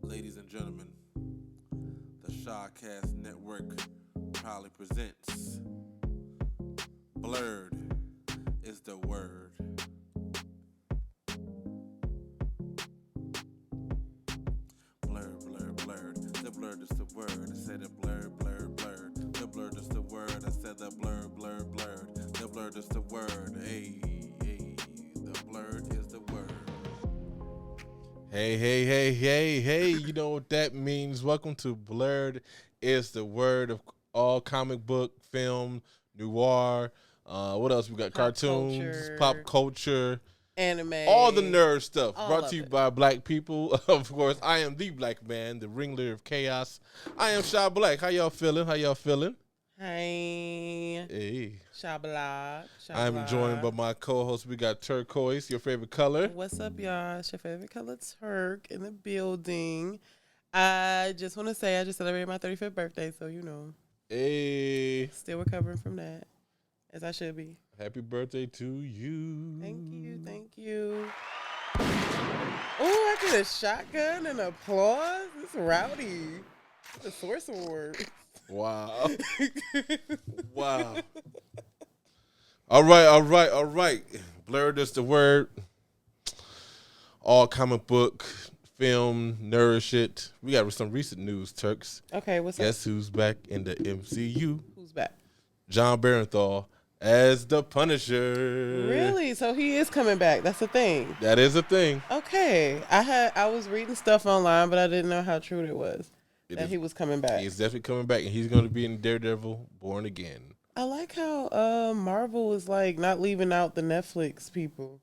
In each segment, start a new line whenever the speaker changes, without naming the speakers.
Ladies and gentlemen, the Shawcast Network proudly presents Blurred is the Word. Blurred, blurred, blurred. The blurred is the word. I said it blurred, blurred, blurred. The blurred is the word. I said the blurred, blurred, blurred. The blurred is the word. Hey, hey. The blurred is the word. Hey, hey, hey, hey, hey. You know what that means. Welcome to Blurred is the Word of all comic book, film, noir. What else we got? Cartoons, pop culture,
anime,
all the nerd stuff.
all
Brought
of
to you
it.
by black people. Of course, I am the black man, the ringleader of chaos. I am Shah Black. How y'all feeling? How y'all feeling?
Hey,
Hey.
Shabla.
I'm joined by my co-host. We got turquoise, your favorite color.
What's up, y'all? It's your favorite color, Turk, in the building. I just want to say I just celebrated my 35th birthday, so you know,
Hey.
still recovering from that, as I should be.
Happy birthday to you.
Thank you, thank you. Oh, I get a shotgun and applause. It's rowdy. The Source Award.
Wow. Wow. All right. Blurred is the word. All comic book, film, nourish it. We got some recent news, Turks.
Okay, what's up?
Guess who's back in the MCU?
Who's back?
John Barenthal as the Punisher.
Really? So he is coming back. That's the thing.
That is a thing.
Okay. I was reading stuff online, but I didn't know how true it was he was coming back.
He's definitely coming back, and he's going to be in Daredevil Born Again.
I like how Marvel is like not leaving out the Netflix people.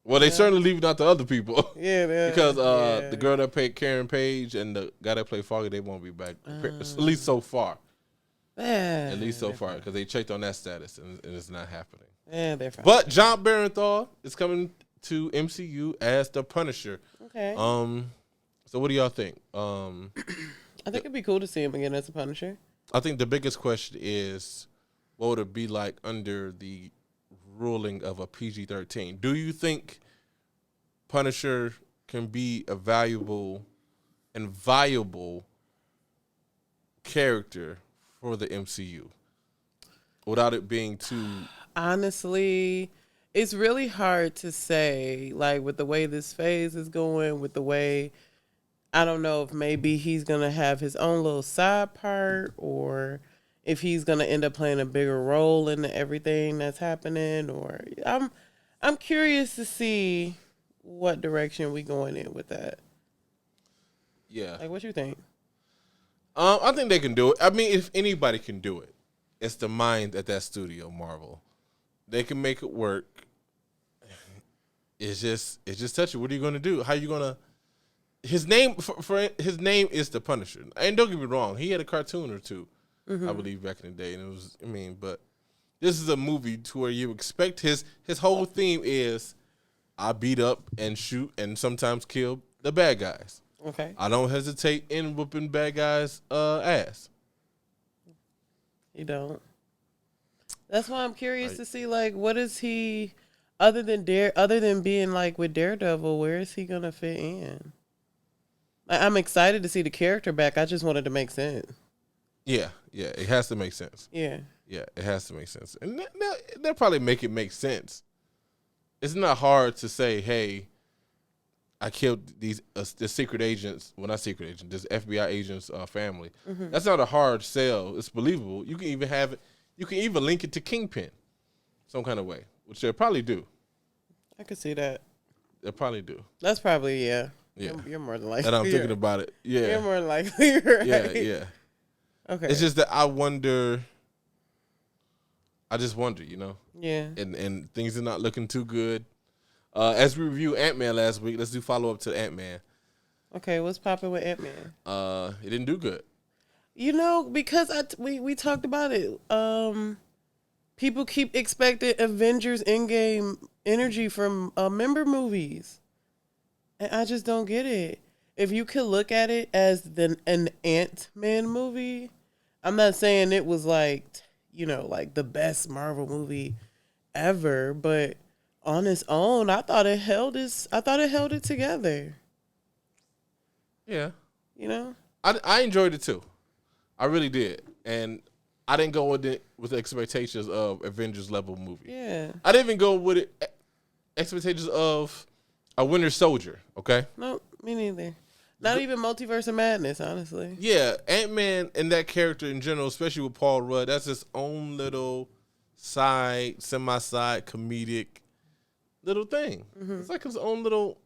Well, they certainly leaving out the other people.
Yeah,
because the girl that played Karen Page and the guy that played Foggy, they won't be back. At least so far. At least so far, because they checked on that status, and it's not happening.
Yeah, they're fine.
But John Barenthal is coming to MCU as the Punisher.
Okay.
So what do y'all think?
I think it'd be cool to see him again as a Punisher.
I think the biggest question is, what would it be like under the ruling of a PG-13? Do you think Punisher can be a valuable and viable character for the MCU without it being too...
Honestly, it's really hard to say, like, with the way this phase is going, with the way, I don't know if maybe he's going to have his own little side part or if he's going to end up playing a bigger role in everything that's happening. Or I'm curious to see what direction we going in with that.
Yeah.
Like, what you think?
I think they can do it. I mean, if anybody can do it, it's the mind at that studio, Marvel. They can make it work. It's just touchy. What are you going to do? How are you going to... His name for his name is the Punisher. And don't get me wrong, he had a cartoon or two, I believe, back in the day, and it was, but this is a movie to where you expect his whole theme is, I beat up and shoot and sometimes kill the bad guys.
Okay.
I don't hesitate in whooping bad guys' ass.
You don't. That's why I'm curious to see, like, what is he, other than being like with Daredevil, where is he gonna fit in? I'm excited to see the character back. I just wanted to make sense.
Yeah, it has to make sense.
Yeah,
it has to make sense, and they'll probably make it make sense. It's not hard to say, hey, I killed these the secret agents. Well, not secret agent, this FBI agent's family. That's not a hard sell. It's believable. You can even have it. You can even link it to Kingpin, some kind of way, which they'll probably do.
I could see that.
They'll probably do.
That's probably
Yeah.
You're more than likely.
And I'm thinking about it. Yeah.
You're more than likely. Right?
Yeah.
Okay.
It's just that I wonder. I just wonder,
Yeah.
And things are not looking too good. As we reviewed Ant-Man last week, let's do follow up to Ant-Man.
Okay, what's popping with Ant-Man?
It didn't do good.
Because we talked about it. People keep expecting Avengers Endgame energy from member movies. And I just don't get it. If you could look at it as an Ant-Man movie, I'm not saying it was like, like the best Marvel movie ever, but on its own, I thought it held it together.
Yeah.
You know?
I enjoyed it too. I really did. And I didn't go with it with expectations of Avengers level movie.
Yeah.
I didn't even go with it expectations of a Winter Soldier, okay?
No, me neither. Not even Multiverse of Madness, honestly.
Yeah, Ant-Man and that character in general, especially with Paul Rudd, that's his own little semi-side comedic little thing. It's like his own little.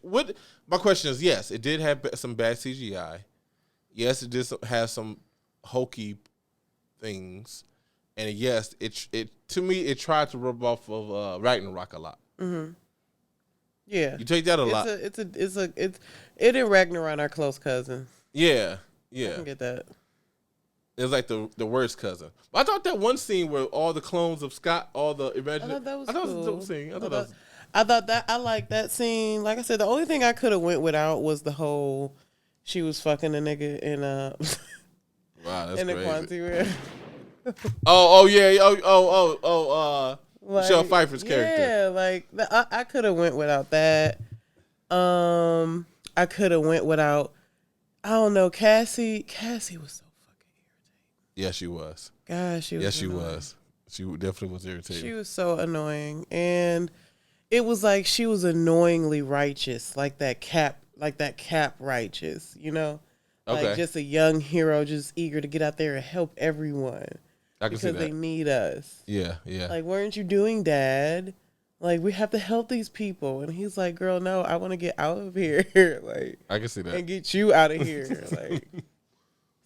My question is, yes, it did have some bad CGI. Yes, it did have some hokey things, and yes, it to me it tried to rub off of Ragnarok a lot.
Yeah,
You take that a lot.
It and Ragnarok are close cousins.
Yeah,
I can get that.
It was like the worst cousin. But I thought that one scene where all the clones of Scott, all the
I thought that was
I thought
cool.
it was a dope scene.
I liked that scene. Like I said, the only thing I could have went without was the whole she was fucking a nigga in
wow, that's
in the
crazy.
Quanti realm.
Michelle Pfeiffer's character.
Yeah, like I could have went without that. I could have went without. I don't know. Cassie was so fucking irritating.
Yeah, she was.
Gosh, she was.
Yes, she
annoying.
was. She definitely was irritating.
She was so annoying, and it was like she was annoyingly righteous, like that cap righteous, you know, like just a young hero, just eager to get out there and help everyone because they need us.
Yeah, yeah.
Like, weren't you doing, Dad? Like, we have to help these people, and he's like, "Girl, no, I want to get out of here." Like,
I can see that
and get you out of here. Like,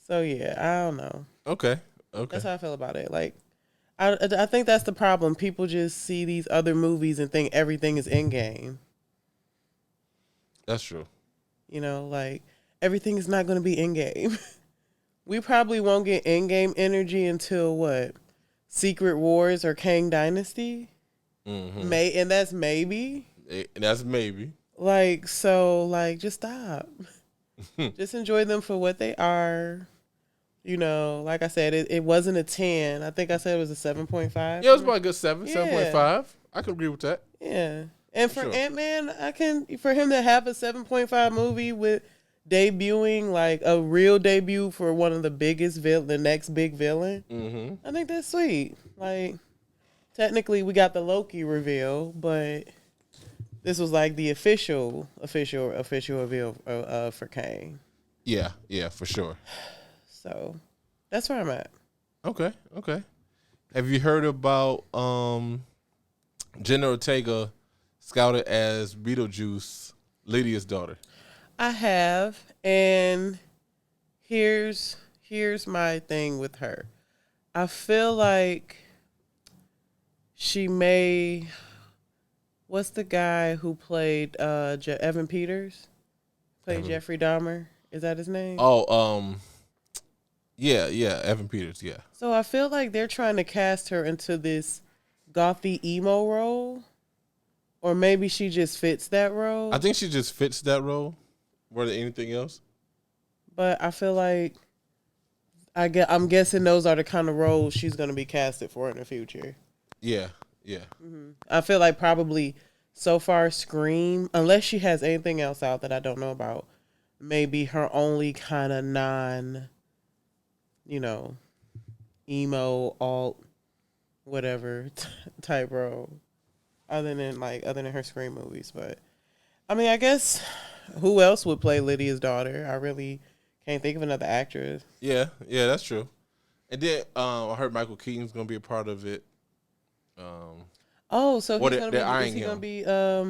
so yeah, I don't know.
Okay.
That's how I feel about it. Like, I think that's the problem. People just see these other movies and think everything is Endgame.
That's true.
You know, like, everything is not going to be Endgame. We probably won't get Endgame energy until what? Secret Wars or Kang Dynasty?
Mm-hmm.
And that's maybe.
That's maybe.
Like, so, like, just stop. Just enjoy them for what they are. You know, like I said, it wasn't a 10. I think I said it was a 7.5.
Yeah, it was about a good 7.5. I can agree with that.
Yeah. And for
sure.
Ant-Man, for him to have a 7.5 movie with debuting, like a real debut for one of the next big villain, I think that's sweet. Like, technically we got the Loki reveal, but this was like the official reveal for Kang.
Yeah, for sure.
So that's where I'm at.
Okay. Have you heard about Jenna Ortega scouted as Beetlejuice, Lydia's daughter?
I have, and here's my thing with her. I feel like she may. What's the guy who played Evan Peters? Jeffrey Dahmer. Is that his name?
Yeah, Evan Peters, yeah.
So I feel like they're trying to cast her into this gothy emo role, or maybe she just fits that role.
I think she just fits that role more than anything else.
But I feel like I'm guessing those are the kind of roles she's going to be casted for in the future.
Yeah.
Mm-hmm. I feel like probably so far Scream, unless she has anything else out that I don't know about, maybe her only kind of emo, alt, whatever type role, other than her Scream movies. But I mean, I guess who else would play Lydia's daughter? I really can't think of another actress.
Yeah, that's true. And then I heard Michael Keaton's gonna be a part of it.
So he's gonna be. Is he gonna be? I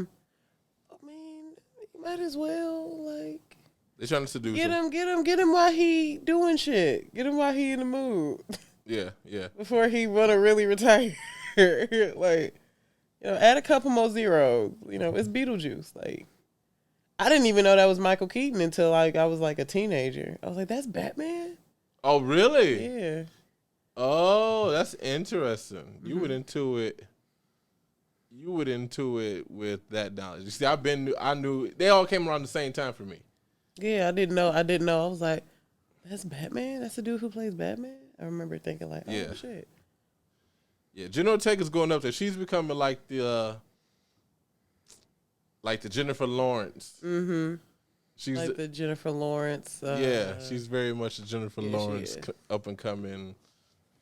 mean, you might as well like.
They're trying to seduce
get him while he doing shit. Get him while he in the mood.
Yeah.
Before he wanna really retire, like, add a couple more zeros. It's Beetlejuice. Like, I didn't even know that was Michael Keaton until I was like a teenager. I was like, that's Batman?
Oh, really?
Yeah.
Oh, that's interesting. Mm-hmm. You went into it with that knowledge. You see, I knew they all came around the same time for me.
Yeah, I didn't know. I was like, that's Batman? That's the dude who plays Batman? I remember thinking like, oh, shit.
Yeah, Jenna Ortega's going up there. She's becoming like the Jennifer Lawrence She's
like the Jennifer Lawrence.
yeah, she's very much a Jennifer
yeah,
Lawrence up and coming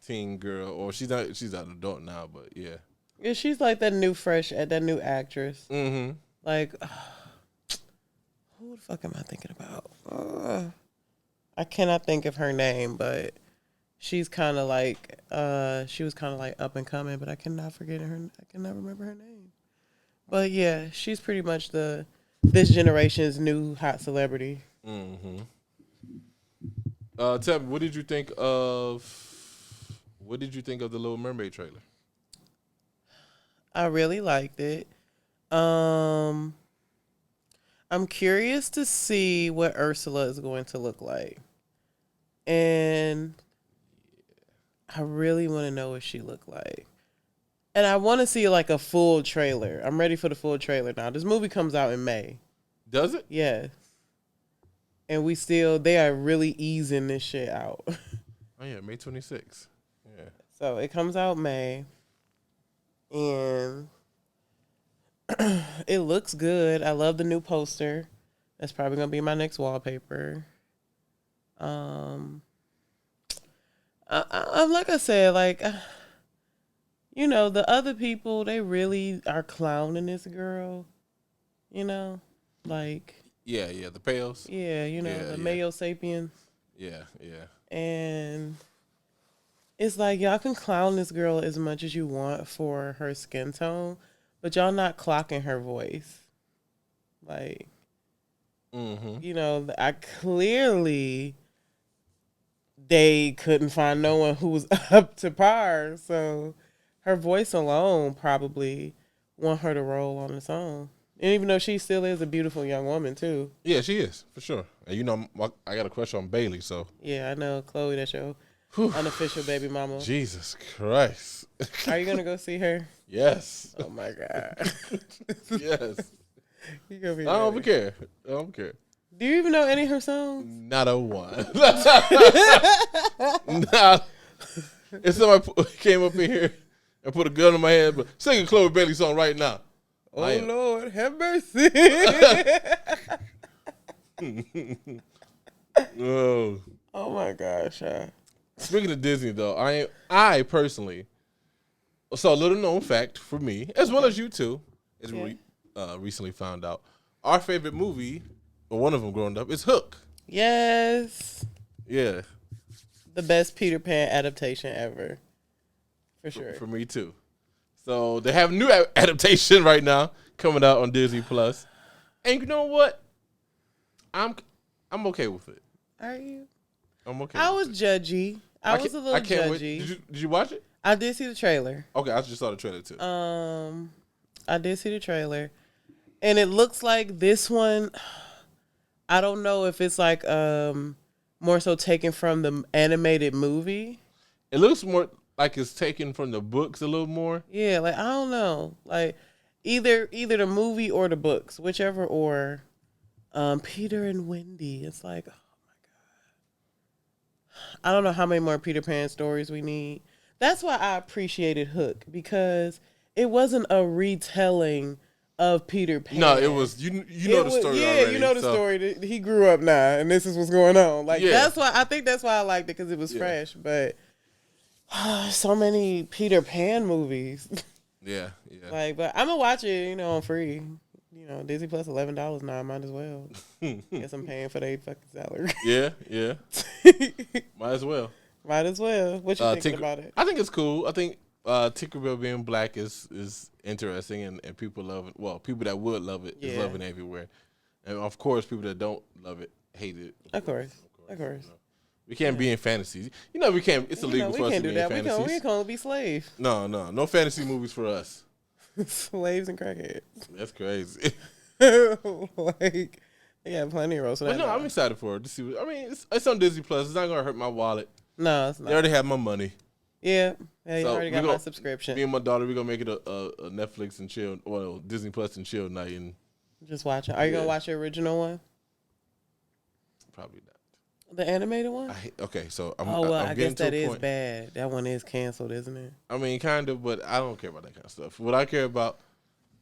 teen girl, or she's not. She's an adult now, but yeah.
Yeah, she's like that new actress.
Mm-hmm.
Like, who the fuck am I thinking about? I cannot think of her name, but she's kind of like, she was kind of like up and coming, but I cannot forget her. I cannot remember her name. But yeah, she's pretty much this generation's new hot celebrity.
Mm-hmm. Tell me, what did you think of? What did you think of the Little Mermaid trailer?
I really liked it. I'm curious to see what Ursula is going to look like. And I really want to know what she looked like. And I want to see like a full trailer. I'm ready for the full trailer now. This movie comes out in May.
Does it?
Yes. And they are really easing this shit out.
Oh yeah, May 26th. Yeah.
So it comes out May. And it looks good. I love the new poster. That's probably going to be my next wallpaper. I'm like I said, like, you know, the other people, they really are clowning this girl. You know, like.
Yeah, the pales.
Yeah, you know, the Mayo Sapiens.
Yeah.
And it's like, y'all can clown this girl as much as you want for her skin tone, but y'all not clocking her voice. Like, you know, they couldn't find no one who was up to par. So her voice alone probably want her to roll on its own. And even though she still is a beautiful young woman, too.
Yeah, she is, for sure. And you know, I got a crush on Bailey, so.
Yeah, I know. Chloe, that's your unofficial baby mama.
Jesus Christ.
Are you going to go see her?
Yes.
Oh, my God.
Yes.
You gonna be
I don't care.
Do you even know any of her songs?
Not a one. Not. If somebody came up in here and put a gun in my head, but sing a Chloe Bailey song right now.
Oh, Lord, have mercy.
Oh
my gosh.
Speaking of Disney, though, I personally, so a little known fact for me, as well as you too, is recently found out, our favorite movie, or one of them growing up, is Hook.
Yes.
Yeah.
The best Peter Pan adaptation ever. For sure.
For me too. So they have a new adaptation right now coming out on Disney Plus, and you know what? I'm okay with it.
Are you?
I'm okay.
I was judgy. I was a little judgy.
Wait. Did you watch it?
I did see the trailer.
Okay, I just saw the trailer too.
I did see the trailer, and it looks like this one. I don't know if it's like more so taken from the animated movie.
It looks more like it's taken from the books a little more.
Yeah, like I don't know, like either the movie or the books, whichever. Or Peter and Wendy. It's like, oh my God, I don't know how many more Peter Pan stories we need. That's why I appreciated Hook, because it wasn't a retelling of Peter Pan.
No, it was you know the story
yeah,
already.
You know the story. That he grew up now, and this is what's going on. Like that's why I think that's why I liked it, because it was fresh. But so many Peter Pan movies.
Yeah.
Like, but I'm gonna watch it, you know, on free. You know, Disney Plus $11 now. I might as well. Guess I'm paying for their fucking salary.
Yeah. Might as well.
What you thinking about it?
I think it's cool. I think Tinkerbell being black is interesting, and people love it. Well, people that would love it is loving it everywhere, and of course, people that don't love it hate it.
Of course.
You know. We can't be in fantasies. You know, we can't. It's illegal for us to be in fantasies.
We can't be slaves.
No fantasy movies for us.
Slaves and crackheads.
That's crazy.
Like, they got plenty of roles.
But no, I'm excited for it to see. It's on Disney Plus. It's not gonna hurt my wallet.
No, it's not.
They already have my money.
Yeah, you already got my subscription.
Me and my daughter, we're gonna make it a Netflix and chill, or Disney Plus and chill night, and
just watch it. Are you gonna watch the original one?
Probably not.
The animated one?
So
I guess that is bad. That one is canceled, isn't it?
I mean, kind of, but I don't care about that kind of stuff. What I care about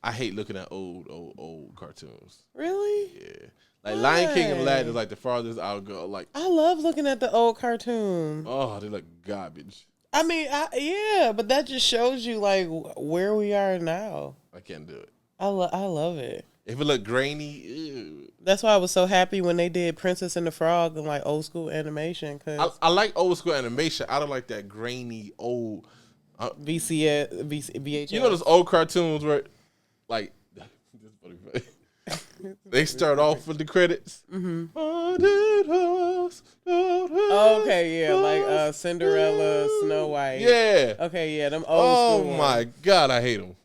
I hate looking at old cartoons.
Really?
Yeah. Like Lion King and Aladdin is like the farthest I'll go. Like
I love looking at the old cartoons.
oh, they look garbage.
I mean, yeah, but that just shows you like where we are now.
I can't do it.
I love it.
If it look grainy, ew.
That's why I was so happy when they did Princess and the Frog and like old school animation. Cause
I like old school animation. I don't like that grainy old
VHS.
You know those old cartoons where, like, they start off with the credits.
Mm-hmm. Oh, okay, yeah, like Cinderella, Snow White.
Yeah.
Okay, yeah, them old school.
Oh my God, I hate them.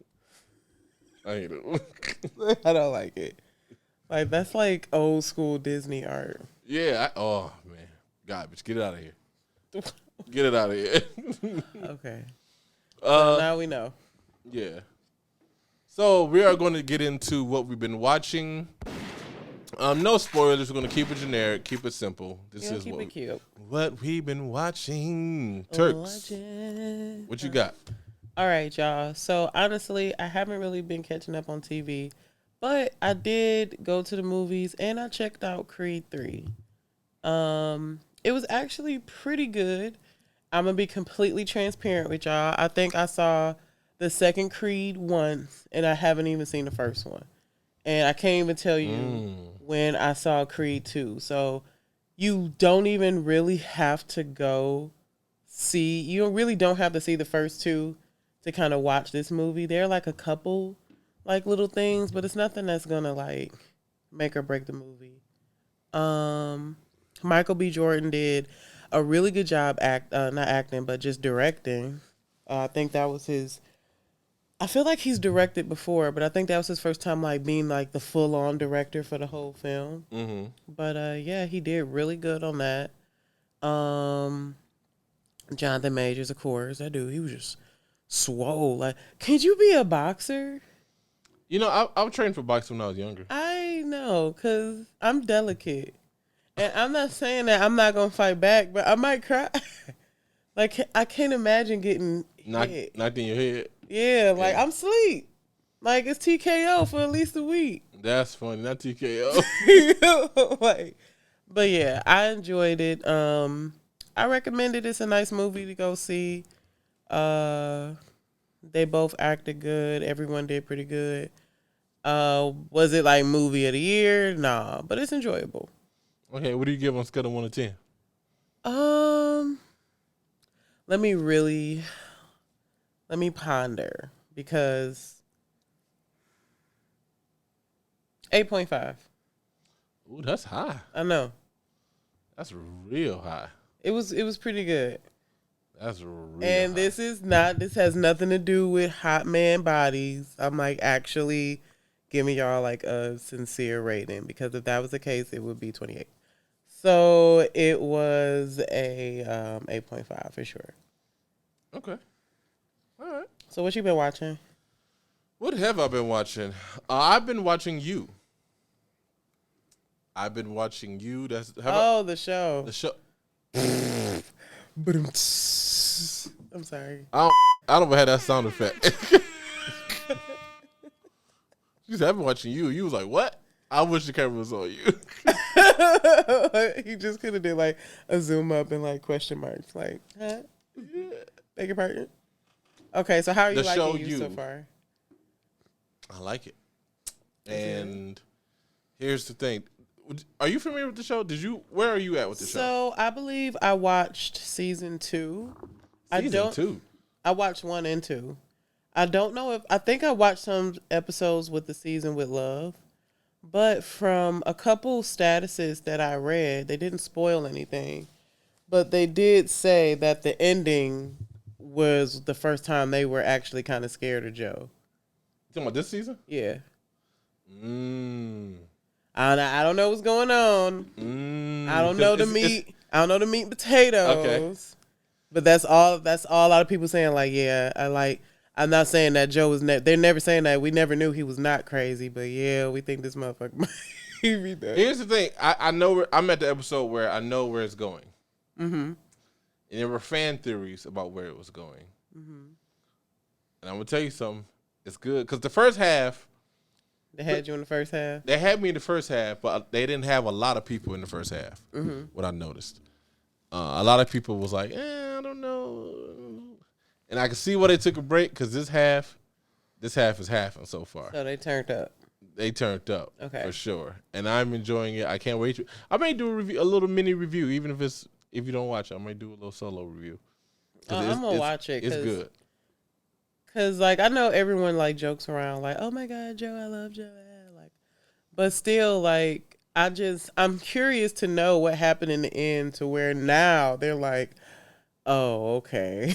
I
don't like it. Like that's like old school Disney art.
Yeah. Oh man, garbage. Get it out of here. Get it out of here.
Okay. So now we know.
Yeah. So we are going to get into what we've been watching. No spoilers. We're going to keep it generic, keep it simple. This is
keep it cute.
What we've been watching. TurQ. What you got?
All right, y'all. So honestly, I haven't really been catching up on TV, but I did go to the movies and I checked out Creed 3. It was actually pretty good. I'm gonna be completely transparent with y'all. I think I saw the second Creed once, and I haven't even seen the first one. And I can't even tell you when I saw Creed 2. So you don't even really have to go see. You really don't have to see the first two to kind of watch this movie. There are like a couple like little things, but it's nothing that's gonna like make or break the movie. Michael B. Jordan did a really good job not acting, but just directing. I think that was his. I feel like he's directed before, but I think that was his first time like being like the full on director for the whole film. Mm-hmm. But yeah, he did really good on that. Jonathan Majors, of course, that dude, he was just swole. Like, could you be a boxer?
You know, I trained for boxing when I was younger.
I know, because I'm delicate. And I'm not saying that I'm not going to fight back, but I might cry. Like, I can't imagine getting
knocked in your head.
Yeah, like, I'm asleep. Like, it's TKO for at least a week.
That's funny, not TKO.
Like, but yeah, I enjoyed it. I recommend it. It's a nice movie to go see. They both acted good. Everyone did pretty good. Was it like movie of the year? Nah, but it's enjoyable.
Okay, what do you give on a scale of 1 to 10?
Let me ponder because 8.5.
Ooh, that's high.
I know.
That's real high.
It was pretty good.
That's real
And
high.
this has nothing to do with hot man bodies. I'm like actually giving y'all like a sincere rating because if that was the case, it would be 28. So it was a 8.5 for sure.
Okay. All right.
So what you been watching?
What have I been watching? I've been watching You. That's
The show.
The show.
I'm sorry.
I don't have that sound effect. You said, I've been watching You. You was like, what? I wish the camera was on you.
He just could have did like a zoom up and like question marks. Like, huh? Yeah. Beg your pardon? Okay, so how are you liking You so far?
I like it. And here's the thing. Are you familiar with the show? Where are you at with the show?
So I believe I watched season 2.
Season 2?
I watched 1 and 2. I don't know I think I watched some episodes with the season with Love. But from a couple statuses that I read, they didn't spoil anything. But they did say that the ending was the first time they were actually kind of scared of Joe.
You talking about this season?
Yeah. I don't know what's going on. I don't know the meat. I don't know the meat and potatoes. Okay. But that's all a lot of people saying. Like, yeah, I'm not saying that Joe was. They're never saying that. We never knew he was not crazy. But yeah, we think this motherfucker might be dead.
Here's the thing. I know. I'm at the episode where I know where it's going. Mm-hmm. And there were fan theories about where it was going. Mm-hmm. And I'm gonna tell you something. It's good because the first half
They had you in the first half.
they had me in the first half, but they didn't have a lot of people in the first half. What I noticed, a lot of people was like, I don't know, and I can see why they took a break because this half is halving so far.
So they turned up.
They turned up,
Okay,
for sure, and I'm enjoying it. I can't wait. I may do a little mini review, even if you don't watch it. I might do a little solo review.
I'm gonna watch it.
It's good.
Cause like I know everyone like jokes around like, oh my God, Joe, I love Joe, like, but still like I'm curious to know what happened in the end to where now they're like, oh okay,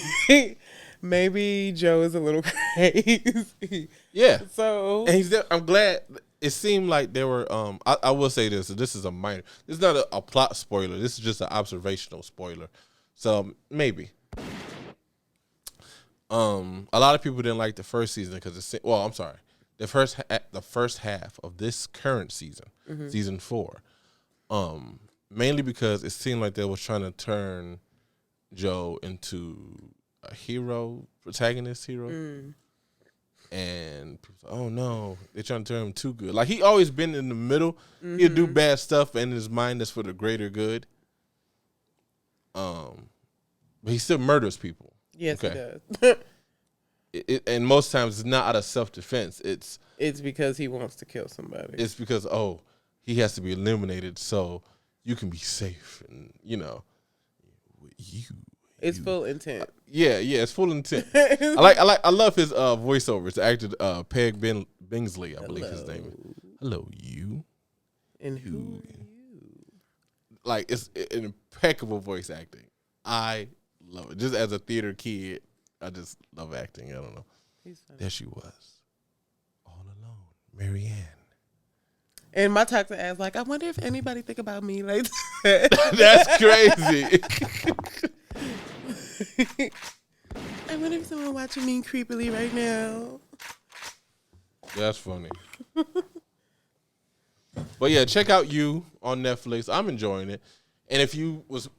maybe Joe is a little crazy.
Yeah.
So
And he's there. I'm glad. It seemed like there were. I will say this. This is a minor. This is not a plot spoiler. This is just an observational spoiler. So maybe. A lot of people didn't like the first season because it's. Well, I'm sorry. The first half of this current season, season 4, mainly because it seemed like they was trying to turn Joe into a protagonist hero. And people say, oh no, they're trying to turn him too good. Like he always been in the middle. He'll do bad stuff in his mind that's for the greater good. But he still murders people.
Yes, he does.
And most times it's not out of self-defense. It's
because he wants to kill somebody.
It's because he has to be eliminated so you can be safe, and
It's full intent.
Yeah, it's full intent. I love his voiceover. It's acted Peg Bingsley, I believe his name is. Hello, you.
And who are you?
Like it's an impeccable voice acting. I love it. Just as a theater kid, I just love acting. I don't know. There she was, all alone, Marianne.
And my toxic ass like, I wonder if anybody think about me like that.
That's crazy.
I wonder if someone watching me creepily right now.
That's funny. But yeah, check out You on Netflix. I'm enjoying it. And if you was a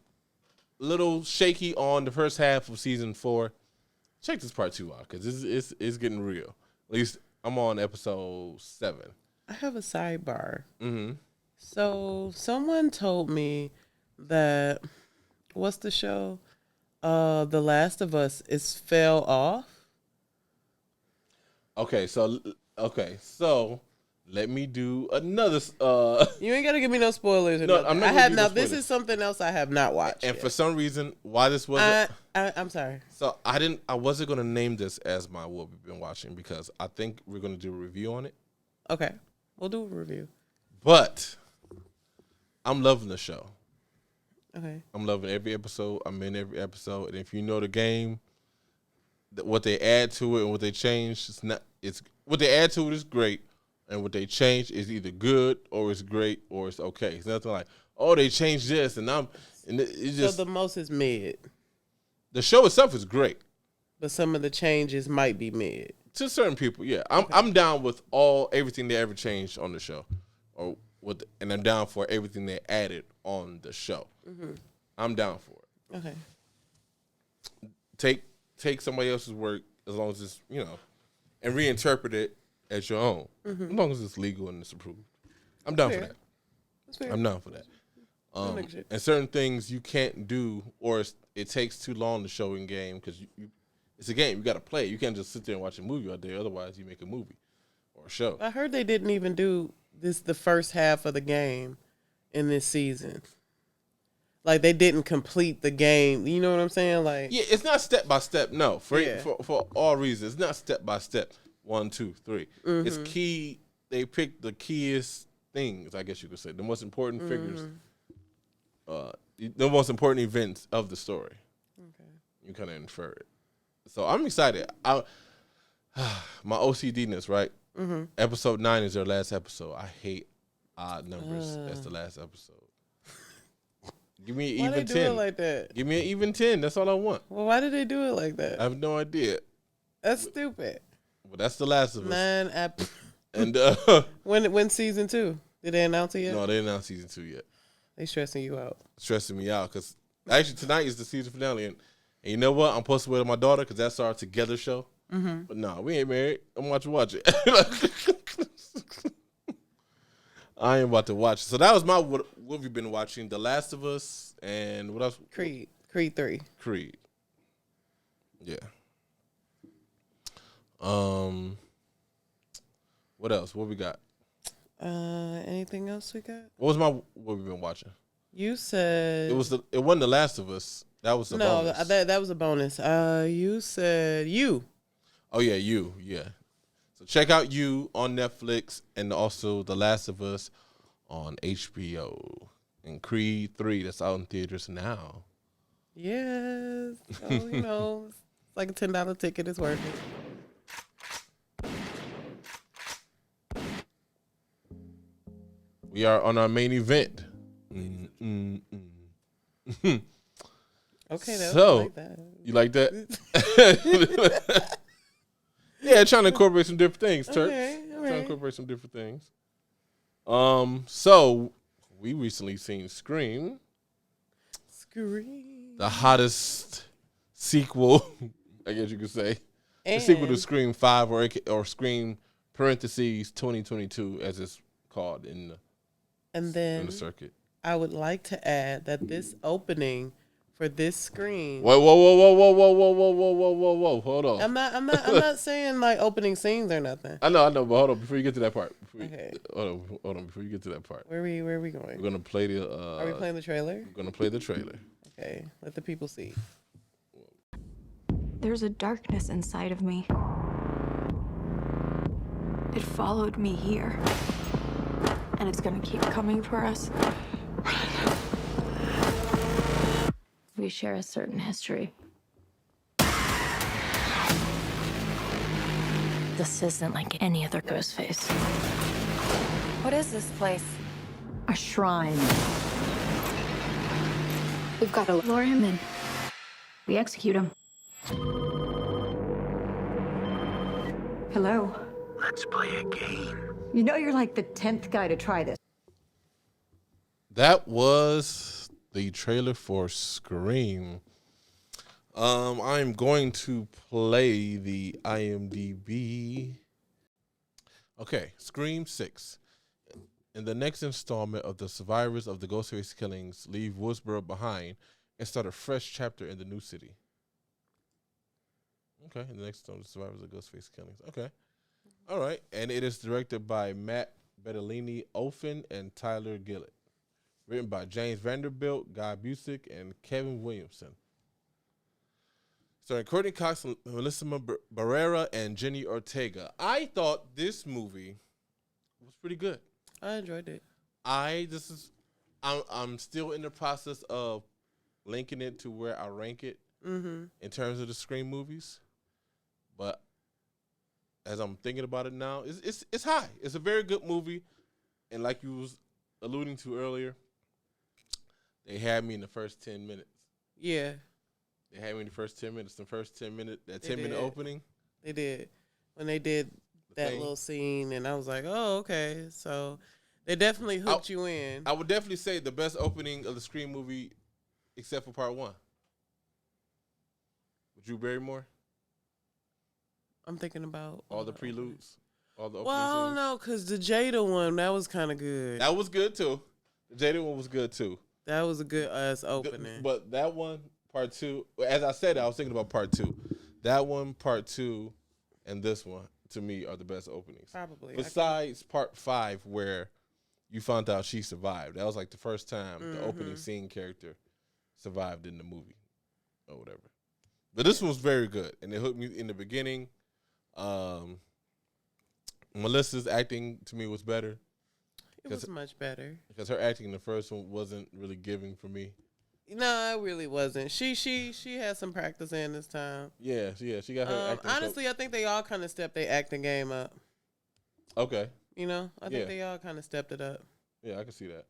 little shaky on the first half of season 4, check this part 2 out because it's getting real. At least I'm on episode 7.
I have a sidebar. So someone told me that what's the show? The Last of Us fell off. Okay, so
let me do another.
You ain't gotta give me no spoilers. Or
no, I'm not.
This is something else I have not watched.
And yet. For some reason, why this wasn't.
I'm sorry.
So I wasn't gonna name this as my what we've been watching because I think we're gonna do a review on it.
Okay, we'll do a review.
But I'm loving the show.
Okay.
I'm loving every episode. I'm in every episode, and if you know the game, what they add to it and what they change, it's what they add to it is great. And what they change is either good or it's great or it's okay. It's nothing like, oh, they changed this and it's just.
So the most is mid.
The show itself is great,
but some of the changes might be mid
to certain people. Yeah, I'm down with everything they ever changed on the show, and I'm down for everything they added on the show. I'm down for it.
Okay.
Take somebody else's work as long as it's and reinterpret it as your own, as long as it's legal and it's approved. I'm down for that.
That's fair.
I'm down for that. And certain things you can't do, or it takes too long to show in game because it's a game. You got to play. You can't just sit there and watch a movie all day. Otherwise, you make a movie or a show.
I heard they didn't even do the first half of the game in this season. Like they didn't complete the game. You know what I'm saying? Like
it's not step by step. No, for all reasons, it's not step by step. 1, 2, 3. It's key. They picked the keyest things, I guess you could say, the most important figures, the most important events of the story. Okay, you kind of infer it. So I'm excited. My OCD-ness, right? Episode 9 is their last episode. I hate odd numbers as the last episode. Give me an even 10. Why they do it like that? Give me an even 10. That's all I want.
Well, why did they do it like that?
I have no idea.
That's stupid.
Well, that's The Last of Us. And
when season 2? Did they announce it yet?
No, they didn't announce season 2 yet.
They stressing you out.
Stressing me out because actually tonight is the season finale, and you know what? I'm supposed to wait on my daughter because that's our together show. But no, we ain't married. I'm watch it. I ain't about to watch it. So that was what we've been watching. The Last of Us and what else?
Creed 3.
Creed. Yeah. What else? What we got?
Anything else we got?
What we've been watching?
You said
it wasn't The Last of Us. That was the bonus.
that was a bonus. You said You.
Oh yeah, You. Yeah. So check out You on Netflix and also The Last of Us on HBO. And Creed 3 that's out in theaters now.
Yes. So, it's like a $10 ticket. It's worth it.
We are on our main event.
Okay,
so
like that.
You like that? Yeah, trying to incorporate some different things, Turk.
Okay, all right.
Trying to incorporate some different things. So we recently seen Scream,
the
hottest sequel, I guess you could say, the sequel to Scream 5 or Scream parentheses 2022 as it's called in the circuit.
I would like to add that this opening for this Scream.
Whoa! Hold on.
I'm not saying like opening scenes or nothing.
I know, but hold on before you get to that part. Hold on before you get to that part.
Where are we going?
We're gonna play the.
Are we playing the trailer?
We're gonna play the trailer.
Okay, let the people see.
There's a darkness inside of me. It followed me here. And it's gonna keep coming for us. We share a certain history. This isn't like any other ghost face.
What is this place?
A shrine. We've got to lure him in. We execute him.
Hello.
Let's play a game.
You know you're like the 10th guy to try this.
That was the trailer for Scream. I'm going to play the IMDb. Okay, Scream 6. In the next installment of the survivors of the Ghostface killings leave Woodsboro behind and start a fresh chapter in the new city. Okay, in the next installment of the survivors of the Ghostface killings. Okay. All right. And it is directed by Matt Bettolini Ofen and Tyler Gillett. Written by James Vanderbilt, Guy Busick, and Kevin Williamson. Starring Courtney Cox, Melissa Barrera, and Jenny Ortega. I thought this movie was pretty good.
I enjoyed it.
I'm still in the process of linking it to where I rank it in terms of the Scream movies. But as I'm thinking about it now, it's high. It's a very good movie. And like you was alluding to earlier, they had me in the first 10 minutes.
Yeah.
They had me in the first 10 minutes. The first 10 minute, that
They
10-minute
did.
opening.
They did. When they did that little scene, and I was like, oh, okay. So they definitely hooked you in.
I would definitely say the best opening of the Scream movie, except for part 1. With Drew Barrymore.
I'm thinking about
all the preludes. All the opening
Well, I don't
scenes.
know, because the Jada one, that was kind of good.
That was good, too. The Jada one was good, too.
That was a good ass opening.
But that one, part 2, as I said, I was thinking about part 2. That one, part 2, and this one, to me, are the best openings.
Probably.
Besides part 5, where you found out she survived. That was like the first time the opening scene character survived in the movie or whatever. But this one was very good, and it hooked me in the beginning. Melissa's acting to me was better.
It was much better.
Because her acting in the first one wasn't really giving for me.
No, it really wasn't. She had some practice in this time.
Yeah, she got her acting.
Honestly, I think they all kind of stepped their acting game up.
Okay.
I think they all kind of stepped it up.
Yeah, I can see that.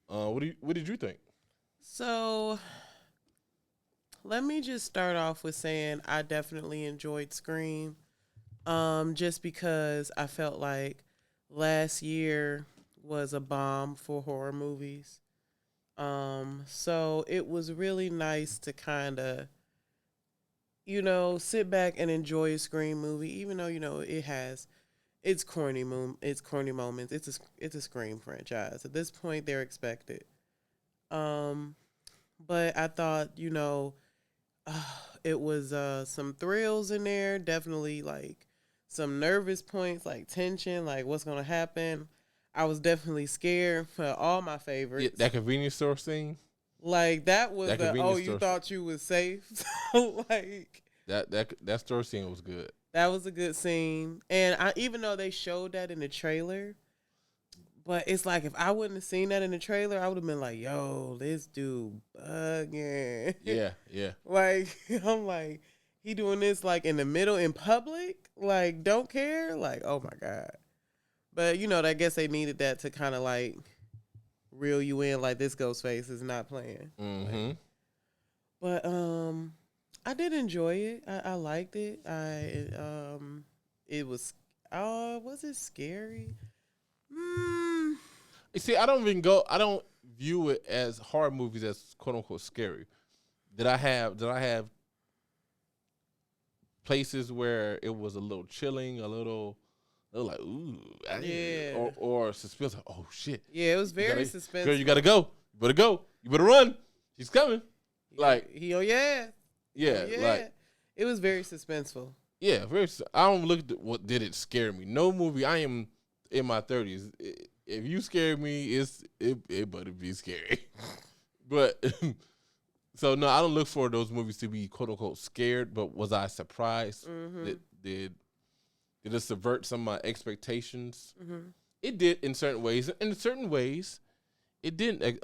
What did you think?
So, let me just start off with saying I definitely enjoyed Scream. Just because I felt like last year was a bomb for horror movies. So it was really nice to kind of, sit back and enjoy a Scream movie, even though it has its corny moments. It's a Scream franchise. At this point, they're expected. But I thought it was some thrills in there. Definitely like some nervous points, like tension, like what's gonna happen. I was definitely scared for all my favorites.
Yeah, that convenience store scene.
Like that was you
store
thought you was safe. So like
that store scene was good.
that was a good scene. And even though they showed that in the trailer, but it's like if I wouldn't have seen that in the trailer, I would have been like, yo, this dude bugging.
Yeah.
Like I'm like, he doing this like in the middle in public, like don't care, like oh my god. But I guess they needed that to kind of like reel you in, like this Ghostface is not playing.
Mm-hmm.
But I did enjoy it. I liked it. It was it scary?
You see, I don't view it as horror movies as quote unquote scary. Did I have places where it was a little chilling, a little like ooh, or suspense? Like, oh shit!
Yeah, it was very suspenseful.
Girl, you gotta go. You better go. You better run. She's coming. Like
yeah,
like
it was very suspenseful.
Yeah, I don't look at what did it scare me. No movie. I am in my 30s. If you scare me, it better be scary. But so no, I don't look for those movies to be quote unquote scared. But was I surprised?
Mm-hmm.
Did it subvert some of my expectations?
Mm-hmm.
It did in certain ways. In certain ways, it didn't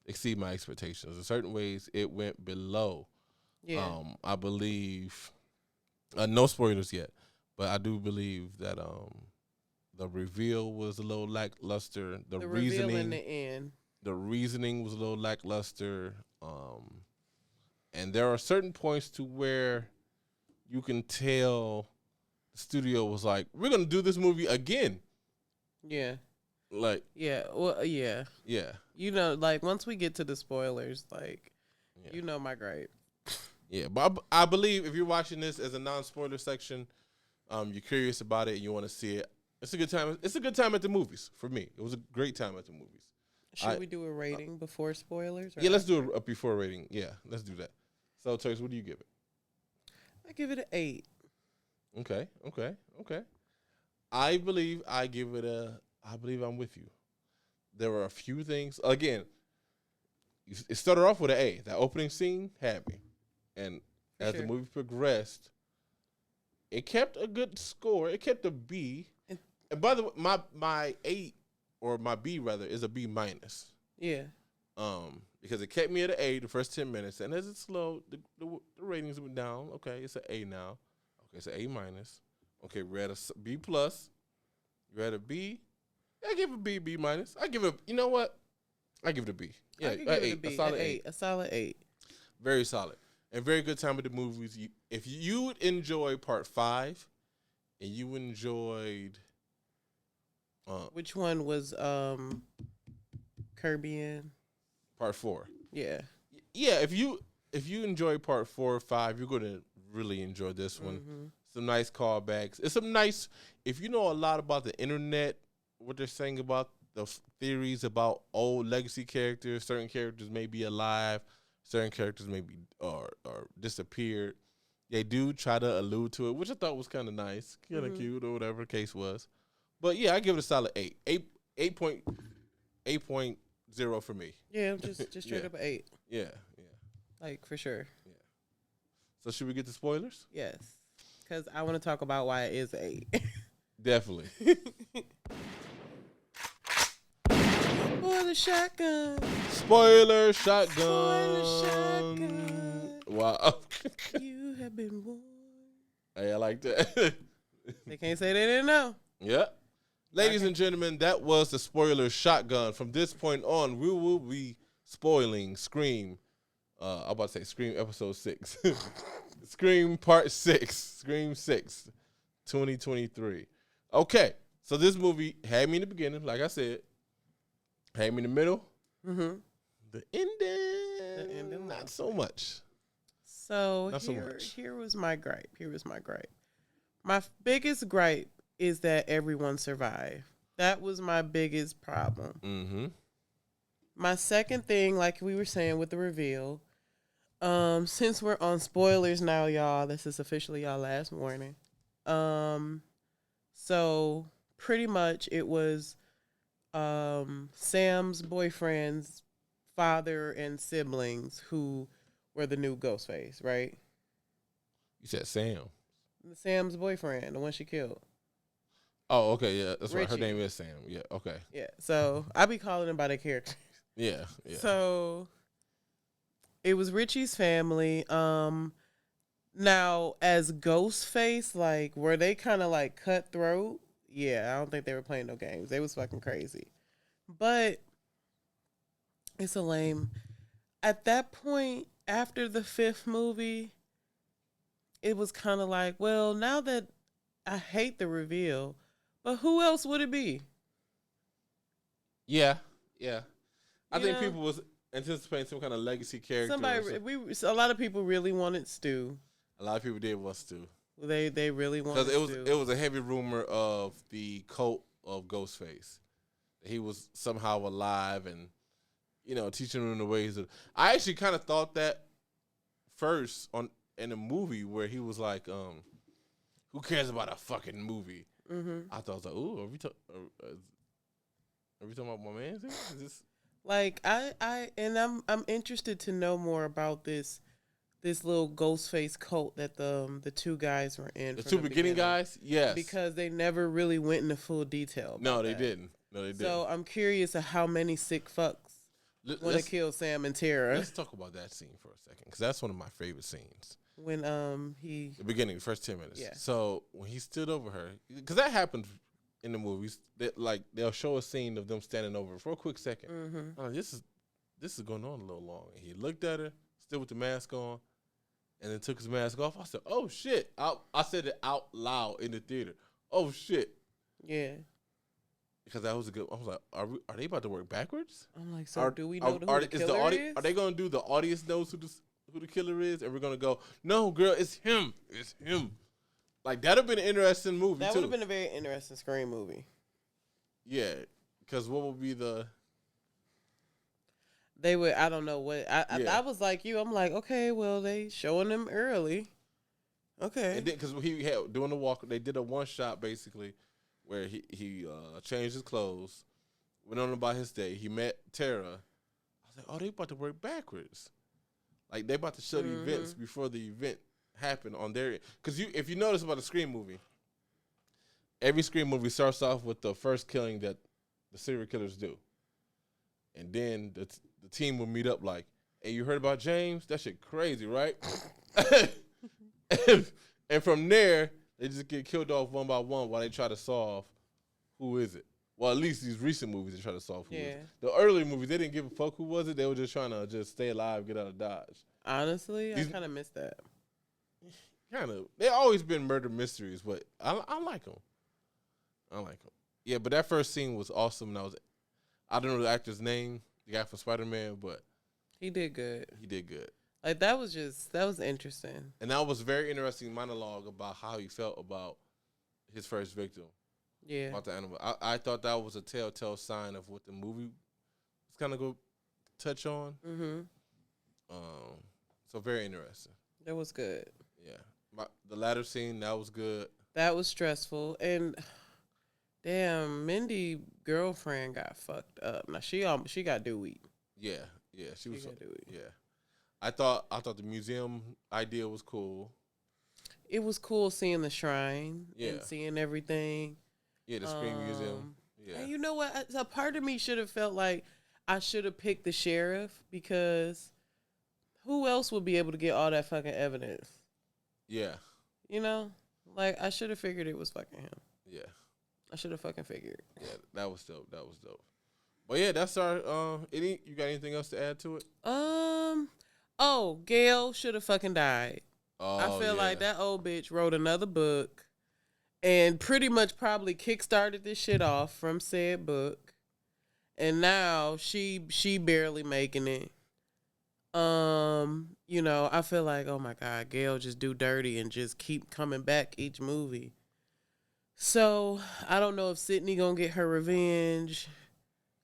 exceed my expectations. In certain ways, it went below.
Yeah.
I believe. No spoilers yet, but I do believe that the reveal was a little lackluster. The reasoning
reveal in the end.
The reasoning was a little lackluster. And there are certain points to where you can tell the studio was like, we're going to do this movie again.
Yeah.
Like.
Yeah. Well, yeah.
Yeah.
Like once we get to the spoilers, like, my gripe.
Yeah, but I believe if you're watching this as a non-spoiler section, you're curious about it and you want to see it. It's a good time. It's a good time at the movies for me. It was a great time at the movies.
Should we do a rating before spoilers?
Yeah, let's do a before rating. Yeah, let's do that. So, Turks, what do you give it?
I give it an 8.
Okay. I believe I'm with you. There were a few things. Again, it started off with an A. That opening scene had me. And as the movie progressed, it kept a good score. It kept a B. And by the way, my 8 or my B rather is a B minus.
Yeah.
Because it kept me at an A the first 10 minutes, and as it slowed, the ratings went down. Okay, it's an A now. Okay, it's an A minus. Okay, we're at a B plus. You're at a B. I give it a B minus. I give it. You know what? I give it a B. Yeah, a solid 8.
A solid 8.
Very solid. And very good time with the movies. If you would enjoy part 5, and you enjoyed,
which one was Kirby in?
Part 4.
Yeah.
Yeah. If you enjoy part 4 or 5, you're gonna really enjoy this one.
Mm-hmm.
Some nice callbacks. It's some nice. If you know a lot about the internet, what they're saying about the theories about old legacy characters, certain characters may be alive. Certain characters maybe or disappeared. They do try to allude to it, which I thought was kind of nice, kind of cute, or whatever the case was. But yeah, I give it a solid 8. 8.0 for me.
Yeah, just straight up an 8.
Yeah.
Like for sure.
Yeah. So should we get to spoilers?
Yes, because I want to talk about why it is 8.
Definitely.
Spoiler shotgun.
Spoiler shotgun.
Spoiler shotgun.
Wow.
You have been warned.
Hey, I like that.
They can't say they didn't know.
Yeah. Ladies and gentlemen, that was the spoiler shotgun. From this point on, we will be spoiling Scream. I'm about to say Scream episode 6. Scream part 6. Scream 6. 2023. Okay. So this movie had me in the beginning, like I said. Had me in the middle.
Mm-hmm.
The ending, not so much.
So
Not so much.
here was my gripe. My biggest gripe is that everyone survived. That was my biggest problem.
Mm-hmm.
My second thing, like we were saying with the reveal, since we're on spoilers now, y'all, this is officially y'all last warning. So pretty much it was Sam's boyfriend's father and siblings who were the new Ghostface, right?
You said Sam.
Sam's boyfriend, the one she killed.
Oh, okay, yeah, that's right. Her
Richie.
name is Sam. Yeah, okay.
Yeah, so I be calling them by their character.
Yeah, yeah.
So it was Richie's family. Now as Ghostface, like, were they kind of like cutthroat? Yeah, I don't think they were playing no games. They was fucking crazy. But it's a lame. At that point, after the 5th movie, it was kind of like, well, now that I hate the reveal, but who else would it be?
Yeah, yeah. I
You
think
know?
people was anticipating some kind of legacy character.
A lot of people really wanted Stu.
A lot of people did want to.
They really wanted
Because
Stu.
it was a heavy rumor of the cult of Ghostface. He was somehow alive and, teaching them the ways of. I actually kind of thought that first in a movie where he was like, who cares about a fucking movie?
Mm-hmm.
I thought I was like, ooh, are we talking about my man? Is this?
Like I'm interested to know more about this little Ghostface cult that the two guys were in.
The
from
two
the
beginning
beginning.
guys? Yes.
Because they never really went into full detail.
No,
about
they
that.
didn't. No, they didn't.
So I'm curious of how many sick fucks want to
Let's
kill Sam and Tara.
let's talk about that scene for a second, because that's one of my favorite scenes.
When he
The beginning, the first 10 minutes.
Yeah.
So when he stood over her, because that happens in the movies, they'll show a scene of them standing over her for a quick 2nd.
Mm-hmm.
I'm like, this is going on a little long. And he looked at her, still with the mask on, and then took his mask off. I said, "Oh shit!" I said it out loud in the theater. Oh shit!
Yeah.
Because that was a good. I was like, "Are they about to work backwards?"
I'm like, so do we know who the killer is?
Are they going to do the audience knows who the killer is, and we're going to go, "No, girl, it's him. It's him." Like that'd have been an interesting movie.
That
too.
would have been a very interesting Scream movie.
Yeah, because what would be the?
They would. I don't know what.
Yeah.
I was like you. I'm like, okay, well, they showing them early. Okay.
Because he had doing the walk, they did a one shot basically, where he changed his clothes, went on about his day. He met Tara. I was like, oh, they about to work backwards. Like they about to show the events before the event happened on their. Because if you notice about a Scream movie, every Scream movie starts off with the first killing that the serial killers do, and then the team will meet up like, hey, you heard about James? That shit crazy, right? And from there, they just get killed off one by one while they try to solve who is it. Well, at least these recent movies, they try to solve who is it. The early movies, they didn't give a fuck who was it. They were just trying to just stay alive, get out of Dodge.
Honestly, I kind of missed that.
Kind of. They always been murder mysteries, but I like them. I like them. Yeah, but that first scene was awesome. And I don't know the actor's name, the guy from Spider-Man, but
he did good.
He did good.
Like that was interesting.
And that was a very interesting monologue about how he felt about his first victim.
Yeah.
About the animal. I thought that was a telltale sign of what the movie was kind of go touch on.
Mm-hmm.
So very interesting.
That was good.
Yeah. The latter scene, that was good.
That was stressful. And damn, Mindy girlfriend got fucked up. Now she got Dewey.
Yeah. Yeah. She was.
got Dewey.
Yeah. I thought the museum idea was cool.
It was cool seeing the shrine
Yeah.
and seeing everything.
Yeah, the Scream Museum. Yeah.
And you know what? A part of me should have felt like I should have picked the sheriff, because who else would be able to get all that fucking evidence?
Yeah.
You know? Like, I should have figured it was fucking him.
Yeah.
I should have fucking figured.
Yeah, that was dope. That was dope. But yeah, that's our you got anything else to add to it?
Oh, Gail should have fucking died.
Oh,
I feel like that old bitch wrote another book and pretty much probably kickstarted this shit off from said book. And now she barely making it. you know, I feel like, oh my God, Gail just do dirty and just keep coming back each movie. So I don't know if Sydney gonna get her revenge.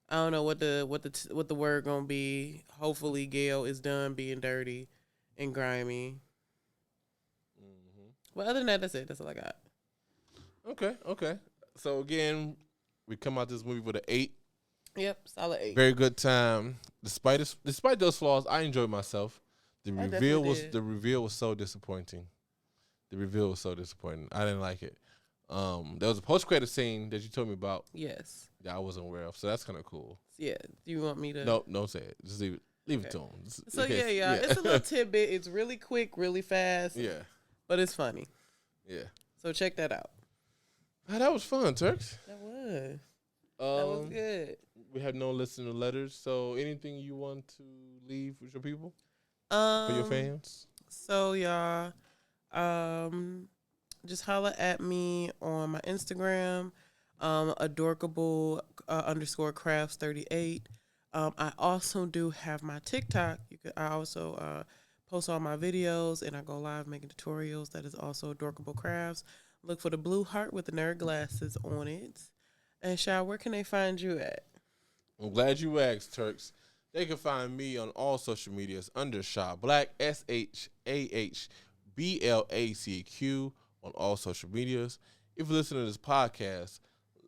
I don't know what the word gonna be. Hopefully, Gail is done being dirty and grimy. But other than that, that's it. That's all I got.
Okay. So again, we come out this movie with an 8.
Yep, solid 8.
Very good time. Despite those flaws, I enjoyed myself. The
I
reveal
definitely did.
was so disappointing. I didn't like it. There was a post-credit scene that you told me about
Yes.
that I wasn't aware of, so that's kind of cool.
Yeah. Do you want me to?
No, don't say it. Just leave it to him.
So yeah, it's a little tidbit. It's really quick, really fast.
Yeah,
But it's funny.
yeah.
So check that out.
That was fun, Turks.
That was good.
We have no listener letters, so anything you want to leave with your people, for your fans?
So y'all, just holla at me on my Instagram, adorkable _ crafts38. I also do have my TikTok. I also post all my videos and I go live making tutorials. That is also adorkable crafts. Look for the blue heart with the nerd glasses on it. And Shah, where can they find you at?
I'm glad you asked, Turks. They can find me on all social medias under Shah Black, SHAHBLACQ on all social medias. If you listen to this podcast,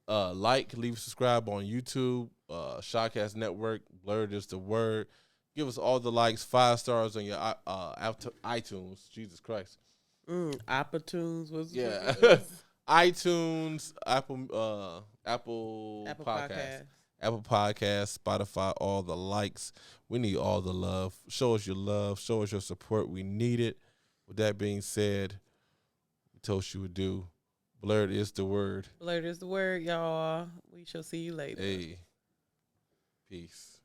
leave a subscribe on YouTube, Shawcast Network, BLRD is the word. Give us all the likes, 5 stars on your iTunes. Jesus Christ.
iTunes was
iTunes, Apple Podcasts. Apple Podcasts, Spotify, all the likes. We need all the love. Show us your love. Show us your support. We need it. With that being said, we told you would do. BLRD is the word.
BLRD is the word, y'all. We shall see you later.
Hey. Peace.